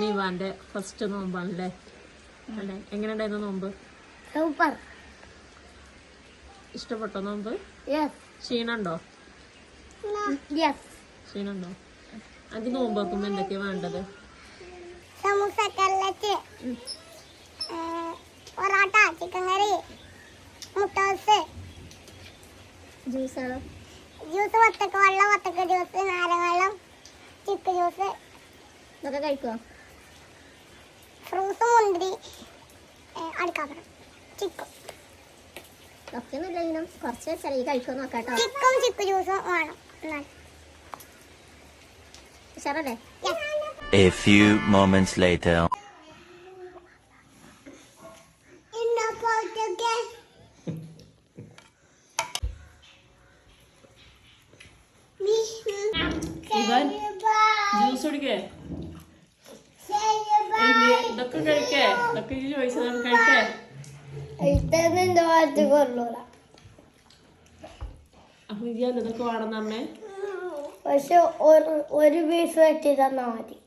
നീവാന്റെ first നോമ്പാണല്ലേ അല്ലേ? എങ്ങനെ ഉണ്ടായിരുന്നു നോമ്പ്? സൂപ്പർ. ഇഷ്ടപ്പെട്ടോ നോമ്പ്? ക്ഷീണുണ്ടോ? ക്ഷീണുണ്ടോ? അത് നോമ്പ് വെക്കുമ്പോ എന്തൊക്കെയാ വേണ്ടത്? സമൂസ, കട്ലറ്റ്, പൊറോട്ട, ചിക്കൻ കറി, മുട്ടോസ്, ജ്യൂസ്, വത്തക്ക വെള്ളം, വത്തക്ക ജ്യൂസ്, നാരങ്ങ വെള്ളം, ചിക്ക് ജ്യൂസ് ഇതൊക്കെ കഴിക്കുമോ? ഫ്രൂട്ട്സ്, മുന്തിരി, അടുക്കാപ്പഴം, ചിക്കും ഒക്കെ ഒന്നുമില്ലെങ്കിലും കുറച്ച് വെച്ചാൽ ഈ കഴിക്കുമോ നോക്കാട്ടോ. ചിക്കും ചിക്ക് ജ്യൂസും വേണം. ഉഷാറല്ലേ? A few moments later. ഇവൻ ജ്യൂസ് കുടിക്കേ? ഇതൊക്കെ കഴിക്കേ? ഇതൊക്കെ ഈ ചോദിച്ചതാണ് കഴിക്കേ? അപ്പൊ ഇതൊക്കെ വേണമെന്ന് അമ്മേ? പക്ഷെ ഒരു പീസ് വെട്ടി തന്നാ മതി.